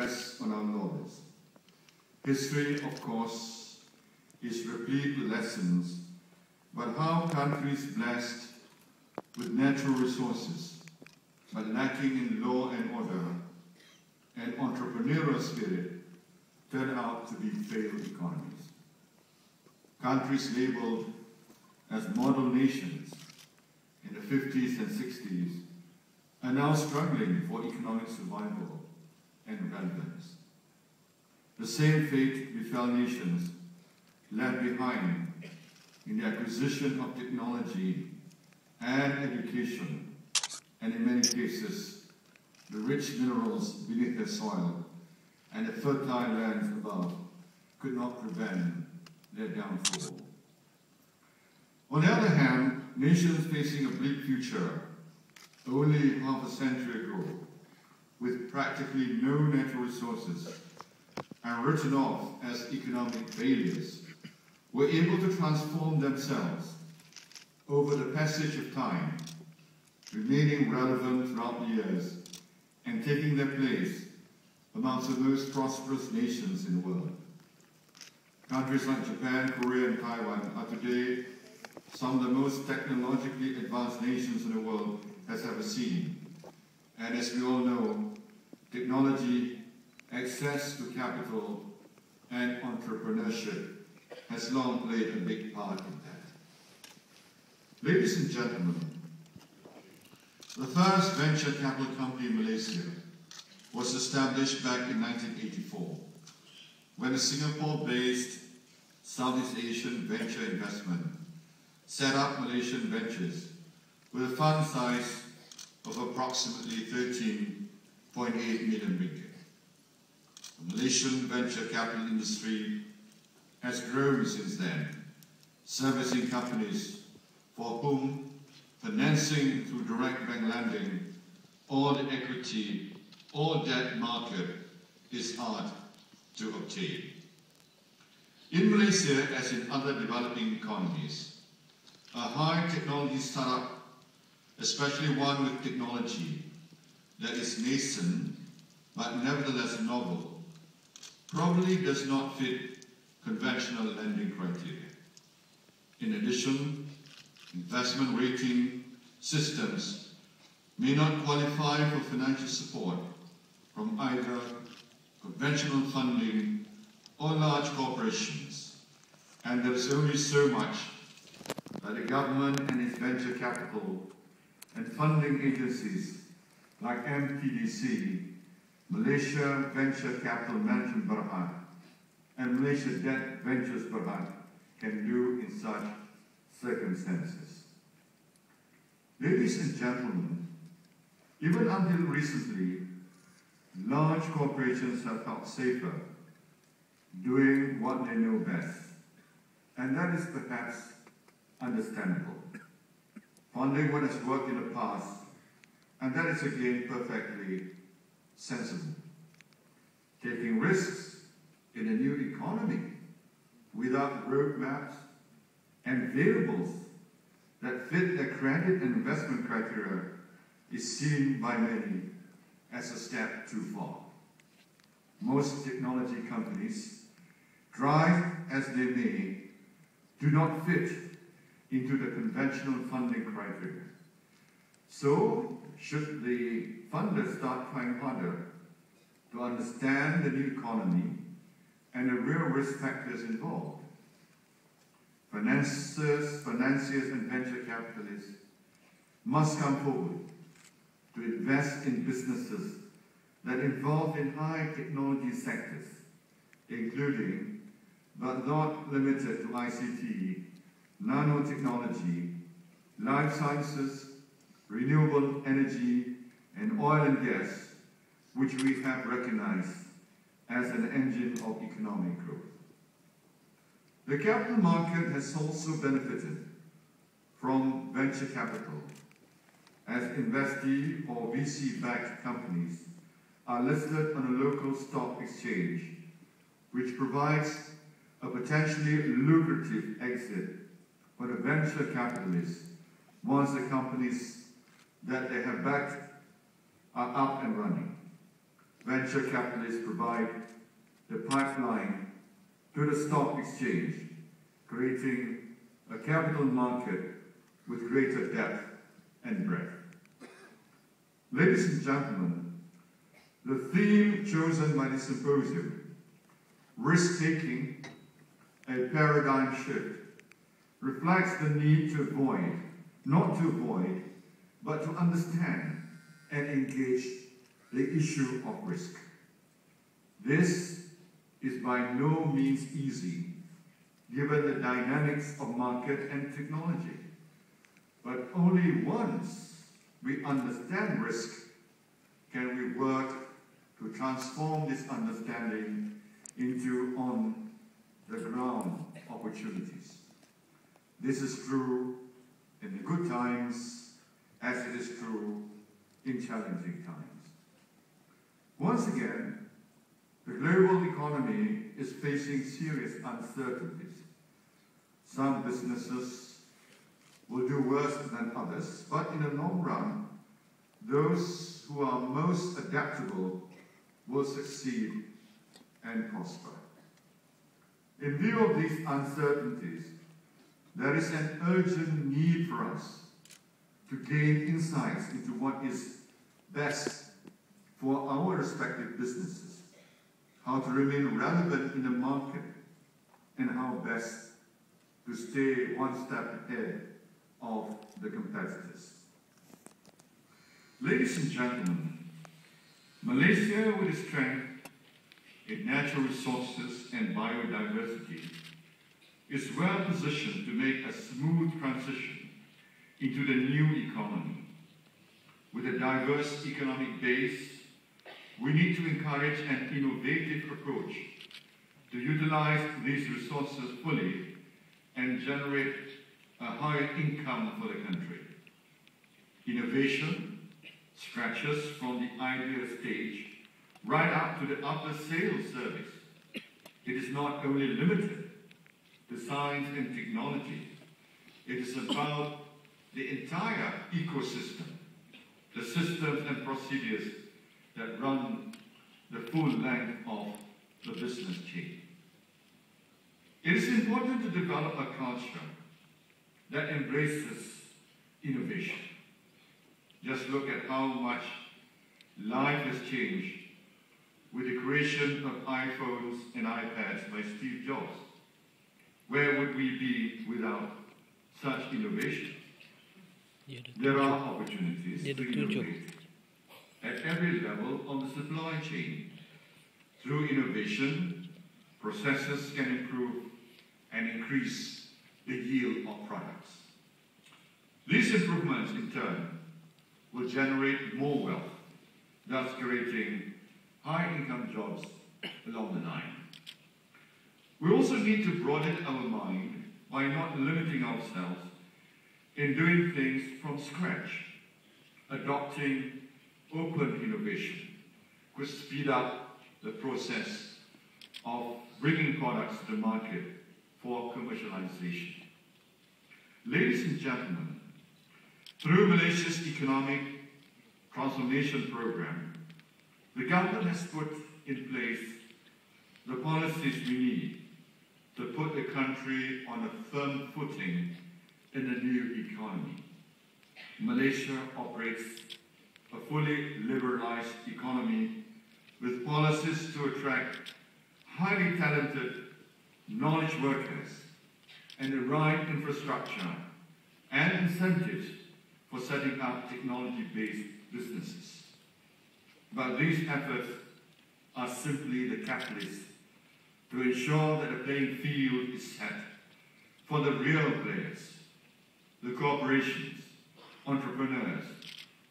rest on our laurels. History, of course, is replete with lessons about how countries blessed with natural resources but lacking in law and order and entrepreneurial spirit turn out to be failed economies. Countries labeled as model nations in the 50s and 60s are now struggling for economic survival and relevance. The same fate befell nations left behind in the acquisition of technology and education, and in many cases, the rich minerals beneath their soil and the fertile lands above could not prevent their downfall. On the other hand, nations facing a bleak future only half a century ago, with practically no natural resources and written off as economic failures, were able to transform themselves over the passage of time, remaining relevant throughout the years and taking their place amongst the most prosperous nations in the world. Countries like Japan, Korea, and Taiwan are today some of the most technologically advanced nations in the world has ever seen. And as we all know, technology, access to capital, and entrepreneurship has long played a big part in that. Ladies and gentlemen, the first venture capital company in Malaysia was established back in 1984, when a Singapore-based Southeast Asian venture investment set up Malaysian Ventures with a fund size of approximately 13.8 million ringgit. The Malaysian venture capital industry has grown since then, servicing companies for whom financing through direct bank lending or the equity or debt market is hard to obtain. In Malaysia, as in other developing economies, a high technology startup, especially one with technology that is nascent but nevertheless novel, probably does not fit conventional lending criteria. In addition, investment rating systems may not qualify for financial support from either conventional funding or large corporations, and there is only so much that the government and its venture capital and funding agencies like MTDC, Malaysia Venture Capital Management Berhad, and Malaysia Debt Ventures Berhad can do in such circumstances. Ladies and gentlemen, even until recently, large corporations have felt safer doing what they know best, and that is perhaps understandable. Funding what has worked in the past, and that is again perfectly sensible. Taking risks in a new economy without roadmaps and variables that fit their credit and investment criteria is seen by many as a step too far. Most technology companies, drive as they may, do not fit into the conventional funding criteria. So, should the funders start trying harder to understand the new economy and the real risk factors involved? Financiers, and venture capitalists must come forward to invest in businesses that involve in high technology sectors, including, but not limited to ICT, nanotechnology, life sciences, renewable energy, and oil and gas, which we have recognized as an engine of economic growth. The capital market has also benefited from venture capital, as investee or VC-backed companies are listed on a local stock exchange, which provides a potentially lucrative exit for the venture capitalists once the companies that they have backed are up and running. venture capitalists provide the pipeline to the stock exchange, creating a capital market with greater depth and breadth. Ladies and gentlemen, the theme chosen by the symposium, risk-taking, a paradigm shift, reflects the need to avoid, not to avoid, but to understand and engage the issue of risk. This is by no means easy, given the dynamics of market and technology. But only once we understand risk can we work to transform this understanding into on-the-ground opportunities. This is true in the good times as it is true in challenging times. Once again, the global economy is facing serious uncertainties. Some businesses will do worse than others, but in the long run, those who are most adaptable will succeed and prosper. In view of these uncertainties, there is an urgent need for us to gain insights into what is best for our respective businesses, how to remain relevant in the market, and how best to stay one step ahead of the competitors. Ladies and gentlemen, Malaysia, with its strength in natural resources and biodiversity, is well positioned to make a smooth transition into the new economy. With a diverse economic base, we need to encourage an innovative approach to utilize these resources fully and generate a higher income for the country. Innovation stretches from the idea stage right up to the after-sales service. It is not only limited to science and technology. It is about the entire ecosystem, the systems and procedures that run the full length of the business chain. It is important to develop a culture that embraces innovation. Just look at how much life has changed with the creation of iPhones and iPads by Steve Jobs. Where would we be without such innovation? There are opportunities to innovate at every level of the supply chain. Through innovation, processes can improve and increase the yield of products. These improvements, in turn, will generate more wealth, thus creating high-income jobs along the line. We also need to broaden our mind by not limiting ourselves in doing things from scratch. Adopting open innovation could speed up the process of bringing products to the market for commercialization. Ladies and gentlemen, through Malaysia's economic transformation program, the government has put in place the policies we need to put the country on a firm footing in the new economy. Malaysia operates a fully liberalized economy with policies to attract highly talented knowledge workers and the right infrastructure and incentives for setting up technology-based businesses. But these efforts are simply the catalyst to ensure that the playing field is set for the real players, the corporations, entrepreneurs,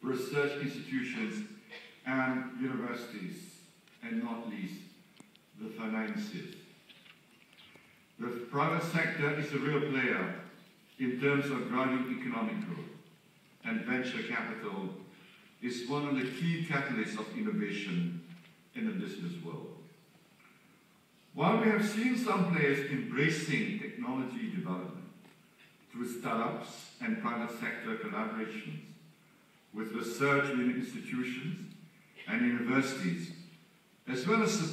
research institutions, and universities, and not least, the financiers. The private sector is a real player in terms of driving economic growth, and venture capital is one of the key catalysts of innovation in the business world. While we have seen some players embracing technology development through startups and private sector collaborations with research institutions and universities, as well as the